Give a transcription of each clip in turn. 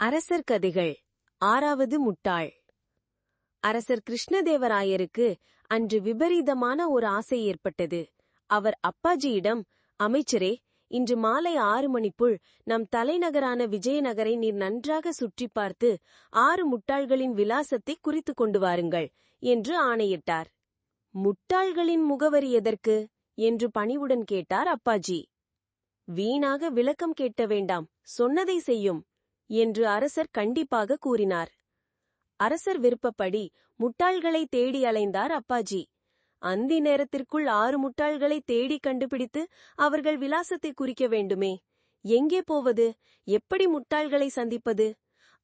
அரசர் கதைகள். ஆறாவது முட்டாள். அரசர் கிருஷ்ணதேவராயருக்கு அன்று விபரீதமான ஒரு ஆசை ஏற்பட்டது. அவர் அப்பாஜியிடம், அமைச்சரே, இன்று மாலை 6 மணிக்குள் நம் தலைநகரான விஜயநகரை நீர் நன்றாக சுற்றி பார்த்து 6 முட்டாள்களின் விலாசத்தை குறித்துக் கொண்டு வாருங்கள் என்று ஆணையிட்டார். முட்டாள்களின் முகவரி எதற்கு என்று பணிவுடன் கேட்டார் அப்பாஜி. வீணாக விளக்கம் கேட்க வேண்டாம், சொன்னதை செய்யும் என்று அரசர் கண்டிப்பாக கூறினார். அரசர் விருப்பப்படி முட்டாள்களை தேடி அலைந்தார் அப்பாஜி. அந்தி நேரத்திற்குள் 6 முட்டாள்களை தேடி கண்டுபிடித்து அவர்கள் விலாசத்தை குறிக்க வேண்டுமே. எங்கே போவது? எப்படி முட்டாள்களை சந்திப்பது?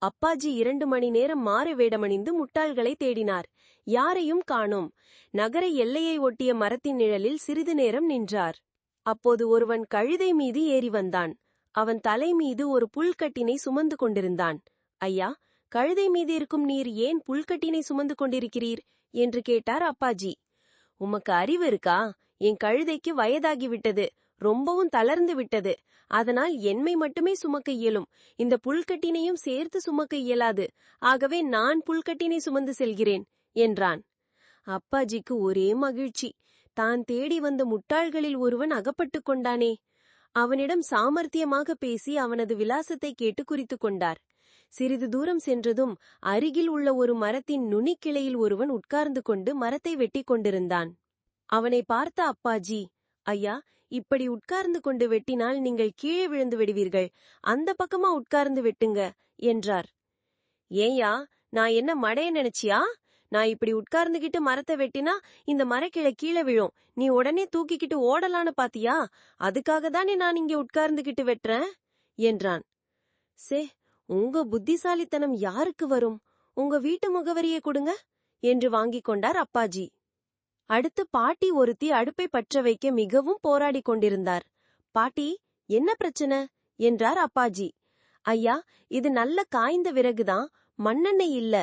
அப்பாஜி 2 மணி நேரம் மாறு வேடமணிந்து முட்டாள்களை தேடினார். யாரையும் காணோம். நகர எல்லையை ஒட்டிய மரத்தின் நிழலில் சிறிது நேரம் நின்றார். அப்போது ஒருவன் கழுதை மீது ஏறி வந்தான். அவன் தலை மீது ஒரு புல்கட்டினை சுமந்து கொண்டிருந்தான். ஐயா, கழுதை மீது இருக்கும் நீர் ஏன் புல்கட்டினை சுமந்து கொண்டிருக்கிறீர் என்று கேட்டார் அப்பாஜி. உமக்கு அறிவு இருக்கா? என் கழுதைக்கு வயதாகிவிட்டது, ரொம்பவும் தளர்ந்து விட்டது. அதனால் என்னை மட்டுமே சுமக்க இயலும், இந்த புல்கட்டினையும் சேர்த்து சுமக்க இயலாது. ஆகவே நான் புல்கட்டினை சுமந்து செல்கிறேன் என்றான். அப்பாஜிக்கு ஒரே மகிழ்ச்சி. தான் தேடி வந்த முட்டாள்களில் ஒருவன் அகப்பட்டுக் கொண்டானே. அவனிடம் சாமர்த்தியமாக பேசி அவனது விலாசத்தை கேட்டு குறித்துக் கொண்டார். சிறிது தூரம் சென்றதும் அருகில் உள்ள ஒரு மரத்தின் நுனிக்கிளையில் ஒருவன் உட்கார்ந்து கொண்டு மரத்தை வெட்டி கொண்டிருந்தான். அவனை பார்த்த அப்பாஜி, ஐயா, இப்படி உட்கார்ந்து கொண்டு வெட்டினால் நீங்கள் கீழே விழுந்து விடுவீர்கள், அந்த பக்கமா உட்கார்ந்து வெட்டுங்க என்றார். ஏயா, நான் என்ன மடைய நினைச்சியா? நான் இப்படி உட்கார்ந்துகிட்டு மரத்தை வெட்டினா இந்த மரக்கிளை கீழே விழும், நீ உடனே தூக்கிக்கிட்டு ஓடலான்னு பாத்தியா? அதுக்காக தானே நான் இங்கே உட்கார்ந்துகிட்டு வெட்டுறேன் என்றான். சே, உங்க புத்திசாலித்தனம் யாருக்கு வரும்? உங்க வீட்டு முகவரியை கொடுங்க என்று வாங்கிக் கொண்டார் அப்பாஜி. அடுத்து பாட்டி ஒருத்தி அடுப்பை பற்ற வைக்க மிகவும் போராடி கொண்டிருந்தார். பாட்டி, என்ன பிரச்சனை என்றார் அப்பாஜி. ஐயா, இது நல்ல காய்ந்த விறகுதான், மண்ணெண்ணெய் இல்ல.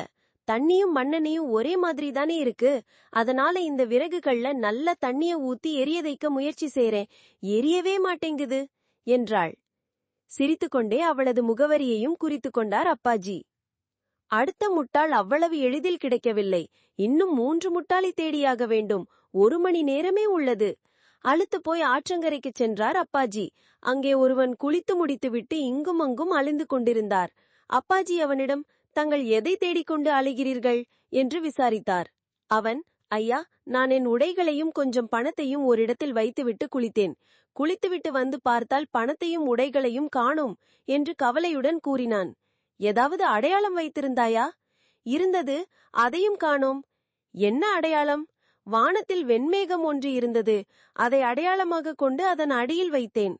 தண்ணியும் மண்ணெண்ணையும் ஒரே மாதிரி தானே இருக்கு. அதனால இந்த விறகுகள்ல நல்ல தண்ணிய ஊத்தி எரிய வைக்க முயற்சி செய்றேன், எரியவே மாட்டேங்குது என்றாள். சிரித்துக்கொண்டே அவளது முகவரியையும் குறித்து கொண்டார் அப்பாஜி. அடுத்த முட்டாள் அவ்வளவு எளிதில் கிடைக்கவில்லை. இன்னும் 3 முட்டாளை தேடியாக வேண்டும். 1 மணி நேரமே உள்ளது. அழுத்து போய் ஆற்றங்கரைக்கு சென்றார் அப்பாஜி. அங்கே ஒருவன் குளித்து முடித்துவிட்டு இங்கும் அங்கும் அலைந்து கொண்டிருந்தார். அப்பாஜி அவனிடம், தங்கள் எதை தேடிக்கொண்டு அலைகிறீர்கள் என்று விசாரித்தார். அவன், ஐயா, நான் என் உடைகளையும் கொஞ்சம் பணத்தையும் ஓரிடத்தில் வைத்துவிட்டு குளித்தேன். குளித்துவிட்டு வந்து பார்த்தால் பணத்தையும் உடைகளையும் காணோம் என்று கவலையுடன் கூறினான். ஏதாவது அடையாளம் வைத்திருந்தாயா? இருந்தது, அதையும் காணோம். என்ன அடையாளம்? வானத்தில் வெண்மேகம் ஒன்று இருந்தது, அதை அடையாளமாக கொண்டு அதன் அடியில் வைத்தேன்.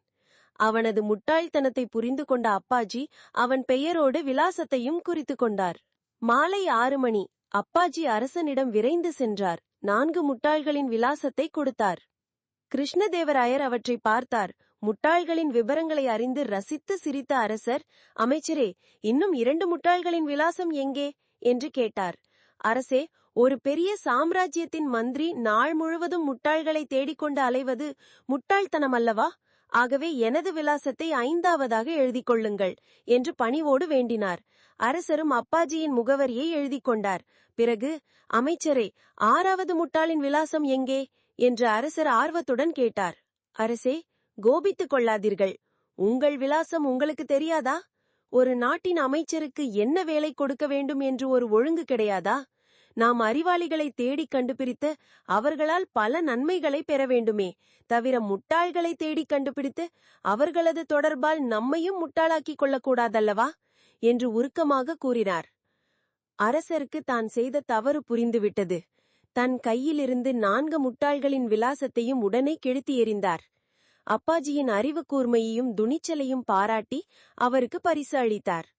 அவனது முட்டாள்தனத்தை புரிந்து கொண்ட அப்பாஜி அவன் பெயரோடு விலாசத்தையும் குறித்து கொண்டார். மாலை 6 மணி. அப்பாஜி அரசனிடம் விரைந்து சென்றார். 4 முட்டாள்களின் விலாசத்தை கொடுத்தார். கிருஷ்ணதேவராயர் அவற்றை பார்த்தார். முட்டாள்களின் விபரங்களை அறிந்து ரசித்து சிரித்த அரசர், அமைச்சரே, இன்னும் 2 முட்டாள்களின் விலாசம் எங்கே என்று கேட்டார். அரசே, ஒரு பெரிய சாம்ராஜ்யத்தின் மந்திரி நாள் முழுவதும் முட்டாள்களை தேடிக்கொண்டு அலைவது முட்டாள்தனம் அல்லவா? ஆகவே எனது விலாசத்தை 5ஆவதாக எழுதிக் கொள்ளுங்கள் என்று பணிவோடு வேண்டினார். அரசரும் அப்பாஜியின் முகவரியை எழுதிக் கொண்டார். பிறகு, அமைச்சரே, 6வது முட்டாளின் விலாசம் எங்கே என்று அரசர் ஆர்வத்துடன் கேட்டார். அரசே, கோபித்துக் கொள்ளாதீர்கள். உங்கள் விலாசம் உங்களுக்கு தெரியாதா? ஒரு நாட்டின் அமைச்சருக்கு என்ன வேலை கொடுக்க வேண்டும் என்று ஒரு ஒழுங்கு கிடையாதா? நாம் அறிவாளிகளை தேடி கண்டுபிடித்து அவர்களால் பல நன்மைகளை பெற வேண்டுமே தவிர முட்டாள்களை தேடி கண்டுபிடித்து அவர்களது தொடர்பால் நம்மையும் முட்டாளாக்கிக் கொள்ளக்கூடாதல்லவா என்று உருக்கமாக கூறினார். அரசருக்கு தான் செய்த தவறு புரிந்துவிட்டது. தன் கையிலிருந்து 4 முட்டாள்களின் விலாசத்தையும் உடனே கெடுத்து எறிந்தார். அப்பாஜியின் அறிவு கூர்மையையும் துணிச்சலையும் பாராட்டி அவருக்கு பரிசு அளித்தார்.